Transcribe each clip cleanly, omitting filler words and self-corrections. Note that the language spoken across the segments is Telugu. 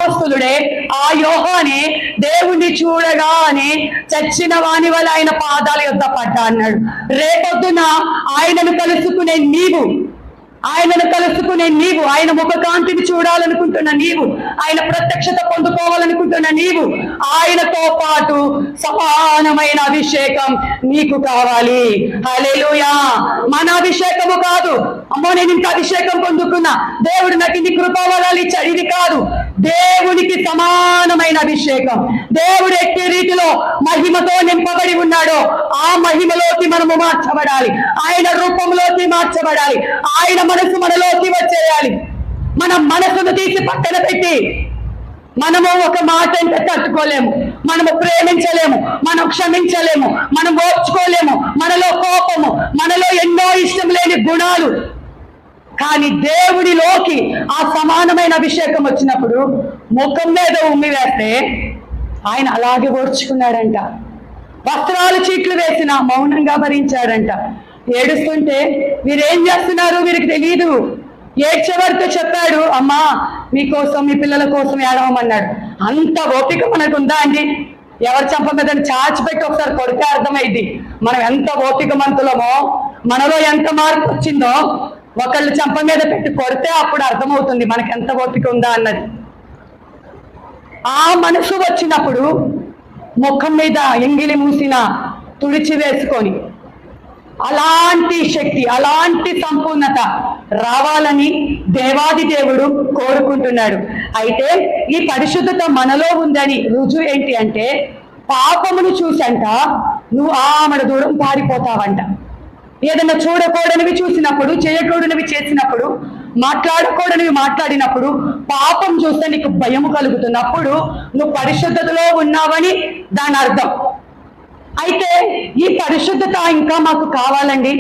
అపోస్తులుడే, ఆ యోహానే దేవుణ్ణి చూడగానే చచ్చిన వాని వల్ల ఆయన పాదాల యొద్ద పడ్డా అన్నాడు. రేపొద్దున ఆయనను కలుసుకునే నీవు, ఆయన ముఖకాంతిని చూడాలనుకుంటున్న నీవు, ఆయన ప్రత్యక్షత పొందుకోవాలనుకుంటున్న నీవు, ఆయనతో పాటు సమానమైన అభిషేకం నీకు కావాలి. హల్లెలూయా. మన అభిషేకము కాదు, అమ్మో నేను ఇంత అభిషేకం పొందుకున్నా, దేవుడు నాకు ఇన్ని కృపావరాలు ఇచ్చాడు, ఇది కాదు. దేవునికి సమానమైన అభిషేకం. దేవుడు ఎట్టి రీతిలో మహిమతో నింపబడి ఉన్నాడో ఆ మహిమలోకి మనము మార్చబడాలి, ఆయన రూపంలోకి మార్చబడాలి, ఆయన మనసు మనలోకి వచ్చేయాలి. మన మనసును తీసి పక్కన పెట్టి మనము ఒక మాట అంటే తట్టుకోలేము, మనము ప్రేమించలేము, మనం క్షమించలేము, మనం ఓర్చుకోలేము, మనలో కోపము, మనలో ఎన్నో ఇష్టం లేని గుణాలు. కానీ దేవుడిలోకి ఆ సమానమైన అభిషేకం వచ్చినప్పుడు ముఖం మీద ఉమ్మి వేస్తే ఆయన అలాగే ఓర్చుకున్నాడంట. వస్త్రాలు చీట్లు వేసిన మౌనంగా భరించాడంట. ఏడుస్తుంటే వీరేం చేస్తున్నారు వీరికి తెలియదు. ఏడ్చే వరకు చెప్పాడు, అమ్మా మీకోసం మీ పిల్లల కోసం ఏడవమన్నాడు. అంత ఓపిక మనకు ఉందా అండి? ఎవరి చంప మీద చాచిపెట్టి ఒకసారి కొడితే అర్థమైంది మనం ఎంత ఓపిక మంతులమో, మనలో ఎంత మార్పు వచ్చిందో. ఒకళ్ళు చంప మీద పెట్టి కొడితే అప్పుడు అర్థమవుతుంది మనకి ఎంత ఓపిక ఉందా అన్నది. ఆ మనసు వచ్చినప్పుడు ముఖం మీద ఎంగిలి మూసిన తుడిచి వేసుకొని అలాంటి శక్తి, అలాంటి సంపూర్ణత రావాలని దేవాది దేవుడు కోరుకుంటున్నాడు. అయితే ఈ పరిశుద్ధత మనలో ఉందని రుజువు ఏంటి అంటే, పాపమును చూసంట నువ్వు ఆమెడ దూరం పారిపోతావంట. ఏదైనా చూడకూడనివి చూసినప్పుడు, చేయకూడనివి చేసినప్పుడు, మాట్లాడకూడనివి మాట్లాడినప్పుడు, పాపం చూస్తే నీకు భయము కలుగుతున్నప్పుడు నువ్వు పరిశుద్ధతలో ఉన్నావని దాని అర్థం. అయితే ఈ పరిశుద్ధత ఇంకా మాకు కావాలండి,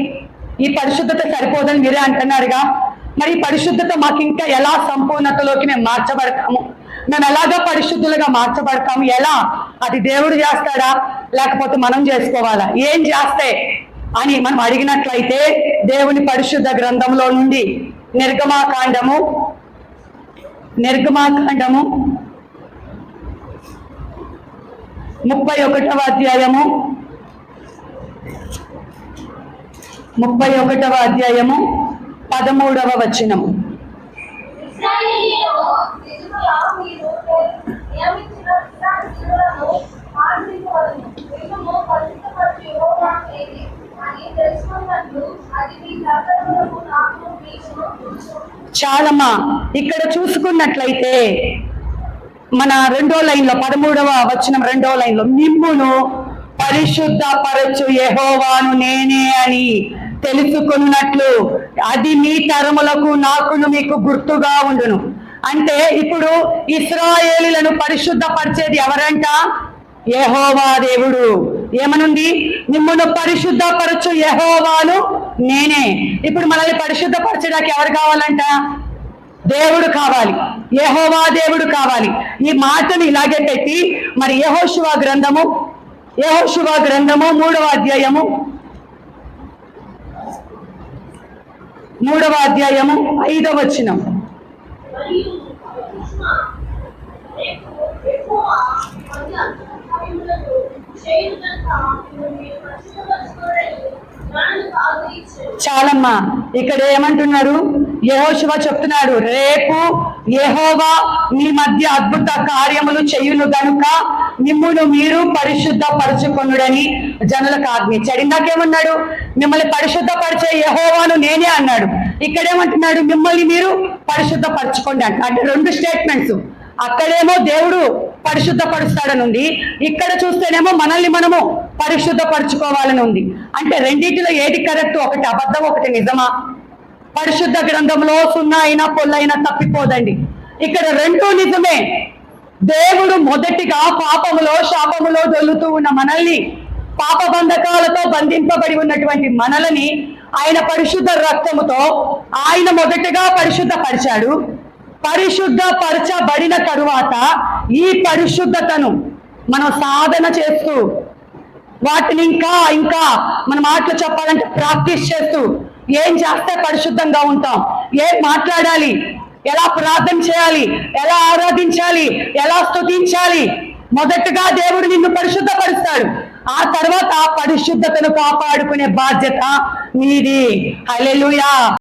ఈ పరిశుద్ధత సరిపోదని మీరే అంటున్నారుగా. మరి ఈ పరిశుద్ధత మాకు ఇంకా ఎలా సంపూర్ణతలోకి మేము మార్చబడతాము, మేము ఎలాగో పరిశుద్ధులుగా మార్చబడతాము, ఎలా? అది దేవుడు చేస్తాడా లేకపోతే మనం చేసుకోవాలా? ఏం చేస్తే అని మనం అడిగినట్లయితే దేవుని పరిశుద్ధ గ్రంథంలో నుండి నిర్గమాకాండము 31వ అధ్యాయము 13వ వచనము. చాలమ్మా. ఇక్కడ చూసుకున్నట్లయితే మన 2వ లైన్లో 13వ వచనం 2వ లైన్లో, మిమ్మును పరిశుద్ధపరచు యెహోవాను నేనే అని తెలుసుకున్నట్లు అది మీ తరములకు నాకును మీకు గుర్తుగా ఉండును. అంటే ఇప్పుడు ఇశ్రాయేలీలను పరిశుద్ధపరిచేది ఎవరంట? యెహోవా దేవుడు. ఏమనుంది? మిమ్మును పరిశుద్ధపరచు యెహోవాను నేనే. ఇప్పుడు మనల్ని పరిశుద్ధపరచడానికి ఎవరు కావాలంట? దేవుడు కావాలి, యెహోవా దేవుడు కావాలి. ఈ మాటను ఇలాగే పెట్టి మరి యెహోషువ గ్రంథము 3వ అధ్యాయము 5వ వచనం. చాలమ్మా. ఇక్కడ ఏమంటున్నారు? యెహోషువ చెప్తున్నాడు, రేపు యెహోవా మీ మధ్య అద్భుత కార్యములు చేయును గనుక మిమ్మును మీరు పరిశుద్ధపరచుకొనుడని జనులకు ఆజ్ఞించాడు. ఇందాకేమన్నాడు? మిమ్మల్ని పరిశుద్ధపరిచే యెహోవాను నేనే అన్నాడు. ఇక్కడేమంటున్నాడు? మిమ్మల్ని మీరు పరిశుద్ధపరచుకోండి అంట. అంటే 2 స్టేట్మెంట్స్. అక్కడేమో దేవుడు పరిశుద్ధపరుస్తాడని ఉంది, ఇక్కడ చూస్తేనేమో మనల్ని మనము పరిశుద్ధపరచుకోవాలని ఉంది. అంటే రెండింటిలో ఏది కరెక్ట్? ఒకటి అబద్ధం, ఒకటి నిజమా? పరిశుద్ధ గ్రంథంలో సున్నా అయినా పొల్లైనా తప్పిపోదండి. ఇక్కడ 2 నిజమే. దేవుడు మొదటిగా పాపములో శాపములో దొల్లుతూ ఉన్న మనల్ని, పాప బంధకాలతో బంధింపబడి ఉన్నటువంటి మనల్ని ఆయన పరిశుద్ధ రక్తముతో ఆయన మొదటగా పరిశుద్ధపరిచాడు. పరిశుద్ధపరచబడిన తరువాత ఈ పరిశుద్ధతను మనం సాధన చేస్తూ, వాటిని ఇంకా మన మాటలు చెప్పాలంటే ప్రాక్టీస్ చేస్తూ, ఏం చేస్తే పరిశుద్ధంగా ఉంటాం, ఏం మాట్లాడాలి, ఎలా ప్రార్థన చేయాలి, ఎలా ఆరాధించాలి, ఎలా స్తుతించాలి. మొదటగా దేవుడు నిన్ను పరిశుద్ధపరుస్తాడు. ఆ తర్వాత పరిశుద్ధతను కాపాడుకునే బాధ్యత నీది. హల్లెలూయా.